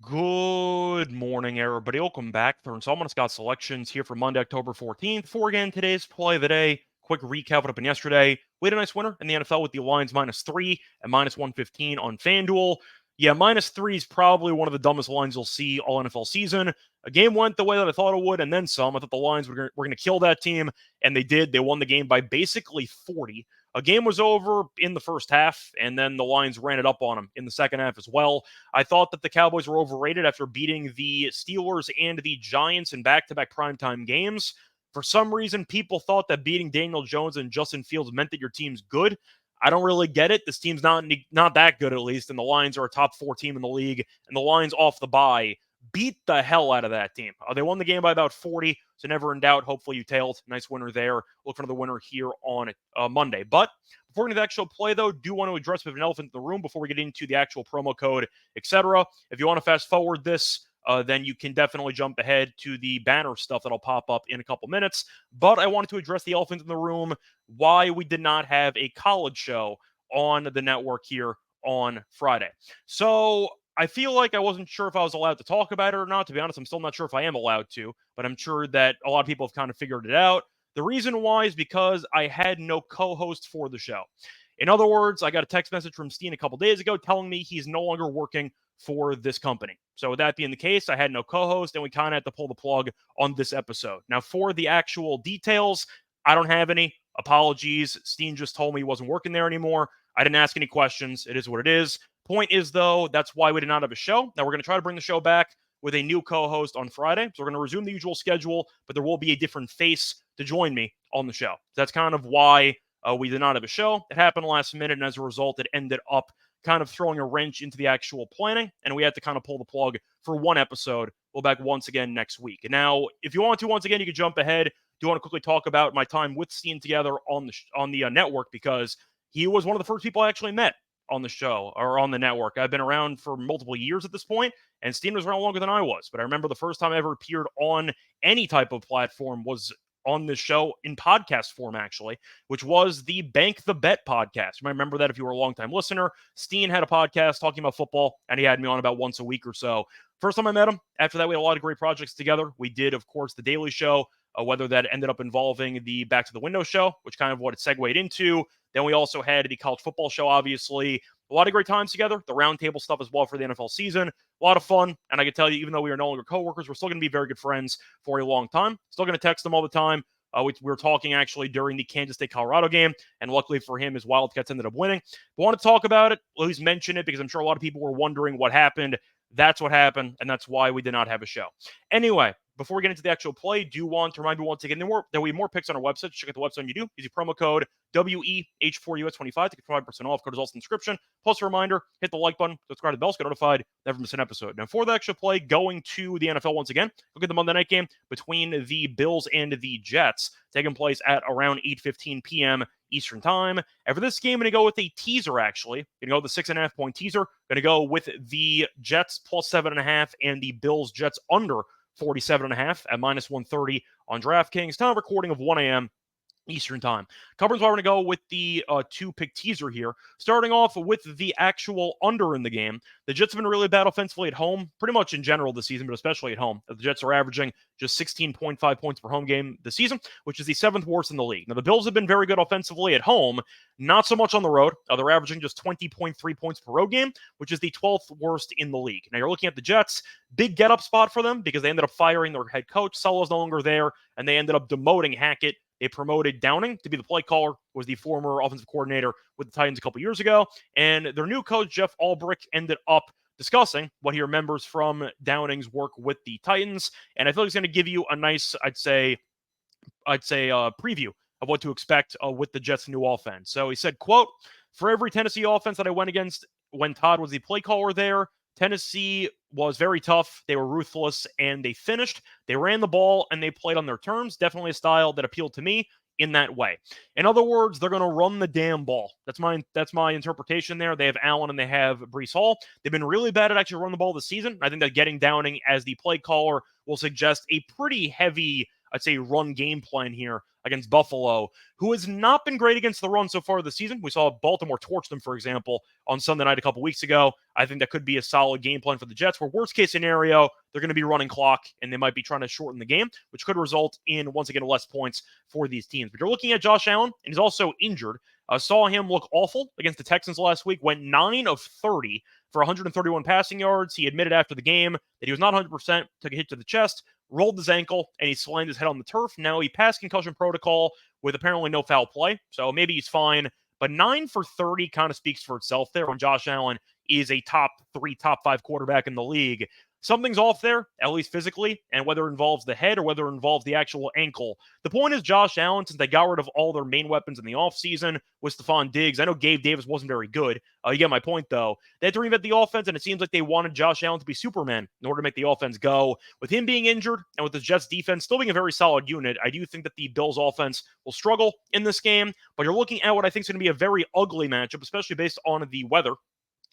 Good morning, everybody. Welcome back. Third installment of Scott Selections here for Monday, October 14th. For again, today's play of the day. Quick recap of what happened yesterday. We had a nice winner in the NFL with the Lions -3 and -115 on FanDuel. Yeah, -3 is probably one of the dumbest lines you'll see all NFL season. A game went the way that I thought it would, and then some. I thought the Lions were going to kill that team, and they did. They won the game by basically 40. A game was over in the first half, and then the Lions ran it up on them in the second half as well. I thought that the Cowboys were overrated after beating the Steelers and the Giants in back-to-back primetime games. For some reason, people thought that beating Daniel Jones and Justin Fields meant that your team's good. I don't really get it. This team's not that good, at least, and the Lions are a top 4 team in the league, and the Lions off the bye beat the hell out of that team. They won the game by about 40, so never in doubt. Hopefully you tailed. Nice winner there. Look for another winner here on Monday. But before we get to the actual play, though, do want to address an elephant in the room before we get into the actual promo code, etc. If you want to fast forward this, then you can definitely jump ahead to the banner stuff that'll pop up in a couple minutes. But I wanted to address the elephant in the room, why we did not have a college show on the network here on Friday. So I feel like I wasn't sure if I was allowed to talk about it or not. To be honest, I'm still not sure if I am allowed to, but I'm sure that a lot of people have kind of figured it out. The reason why is because I had no co-host for the show. In other words, I got a text message from Steen a couple days ago telling me he's no longer working for this company. So with that being the case, I had no co-host and we kind of had to pull the plug on this episode. Now for the actual details, I don't have any. Apologies. Steen just told me he wasn't working there anymore. I didn't ask any questions. It is what it is. Point is, though, that's why we did not have a show. Now we're going to try to bring the show back with a new co-host on Friday. So we're going to resume the usual schedule, but there will be a different face to join me on the show. That's kind of why we did not have a show. It happened last minute, and as a result, it ended up kind of throwing a wrench into the actual planning, and we had to kind of pull the plug for one episode. We'll be back once again next week. And now, if you want to, once again, you can jump ahead. Do want to quickly talk about my time with Steen together on the network, because he was one of the first people I actually met on the show or on the network. I've been around for multiple years at this point, and Steen was around longer than I was. But I remember the first time I ever appeared on any type of platform was on this show in podcast form, actually, which was the Bank the Bet podcast. You might remember that if you were a longtime listener. Steen had a podcast talking about football, and he had me on about once a week or so. First time I met him. After that, we had a lot of great projects together. We did, of course, The Daily Show, whether that ended up involving the Back to the Window show, which kind of what it segued into. Then we also had the college football show, obviously. A lot of great times together. The roundtable stuff as well for the NFL season. A lot of fun. And I can tell you, even though we are no longer coworkers, we're still going to be very good friends for a long time. Still going to text them all the time. We were talking actually during the Kansas State-Colorado game, and luckily for him, his Wildcats ended up winning. But I want to talk about it, at least mention it, because I'm sure a lot of people were wondering what happened. That's what happened, and that's why we did not have a show. Anyway, before we get into the actual play, do want to remind you once again that we have more picks on our website. Check out the website when you do. Use the promo code WEH4US25 to get 5% off. Code is also in the description. Plus a reminder, hit the like button, subscribe to the bell, so get notified, never miss an episode. Now for the actual play, going to the NFL once again, look at the Monday night game between the Bills and the Jets, taking place at around 8:15 p.m. Eastern time. And for this game, I'm going to go with a teaser, actually. Going to go with the 6.5 point teaser. Going to go with the Jets plus 7.5 and the Bills Jets under 47.5 at -130 on DraftKings. Time of recording of 1 a.m. Eastern time. Covers why we're going to go with the two-pick teaser here. Starting off with the actual under in the game. The Jets have been really bad offensively at home, pretty much in general this season, but especially at home. The Jets are averaging just 16.5 points per home game this season, which is the 7th worst in the league. Now, the Bills have been very good offensively at home, not so much on the road. They're averaging just 20.3 points per road game, which is the 12th worst in the league. Now, you're looking at the Jets, big get-up spot for them because they ended up firing their head coach. Solo's no longer there, and they ended up demoting Hackett. They promoted Downing to be the play caller, was the former offensive coordinator with the Titans a couple years ago. And their new coach, Jeff Ulbrich, ended up discussing what he remembers from Downing's work with the Titans. And I feel like he's going to give you a nice, I'd say, preview of what to expect with the Jets' new offense. So he said, quote, "For every Tennessee offense that I went against when Todd was the play caller there, Tennessee was very tough. They were ruthless, and they finished. They ran the ball, and they played on their terms. Definitely a style that appealed to me in that way." In other words, they're going to run the damn ball. That's my interpretation there. They have Allen and they have Breece Hall. They've been really bad at actually running the ball this season. I think that getting Downing as the play caller will suggest a pretty heavy, I'd say, run game plan here against Buffalo, who has not been great against the run so far this season. We saw Baltimore torch them, for example, on Sunday night a couple weeks ago. I think that could be a solid game plan for the Jets, where worst case scenario, they're going to be running clock and they might be trying to shorten the game, which could result in, once again, less points for these teams. But you're looking at Josh Allen, and he's also injured. Saw him look awful against the Texans last week, went 9 of 30 for 131 passing yards. He admitted after the game that he was not 100%, took a hit to the chest, rolled his ankle, and he slammed his head on the turf. Now he passed concussion protocol with apparently no foul play, so maybe he's fine. But 9 for 30 kind of speaks for itself there when Josh Allen is a top 3, top 5 quarterback in the league. Something's off there, at least physically, and whether it involves the head or whether it involves the actual ankle. The point is Josh Allen, since they got rid of all their main weapons in the offseason with Stephon Diggs, I know Gabe Davis wasn't very good. You get my point, though. They had to reinvent the offense, and it seems like they wanted Josh Allen to be Superman in order to make the offense go. With him being injured and with the Jets defense still being a very solid unit, I do think that the Bills offense will struggle in this game, but you're looking at what I think is going to be a very ugly matchup, especially based on the weather,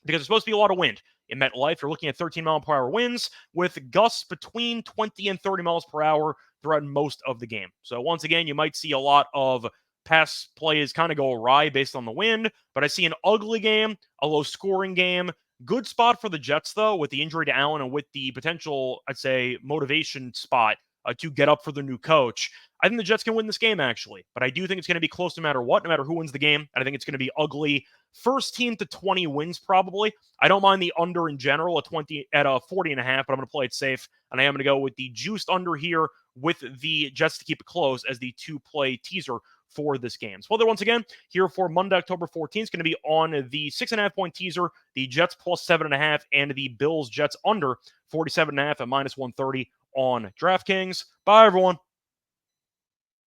because there's supposed to be a lot of wind in MetLife. You're looking at 13-mile-per-hour winds with gusts between 20 and 30 miles per hour throughout most of the game. So once again, you might see a lot of pass plays kind of go awry based on the wind, but I see an ugly game, a low-scoring game. Good spot for the Jets, though, with the injury to Allen and with the potential, I'd say, motivation spot to get up for the new coach. I think the Jets can win this game, actually, but I do think it's going to be close no matter what, no matter who wins the game. And I think it's going to be ugly. First team to 20 wins, probably. I don't mind the under in general at 40.5, but I'm going to play it safe, and I am going to go with the juiced under here with the Jets to keep it close as the 2-play teaser for this game. So, once again, here for Monday, October 14th, is going to be on the 6.5-point teaser, the Jets plus 7.5, and the Bills Jets under 47.5 at minus 130 on DraftKings. Bye, everyone.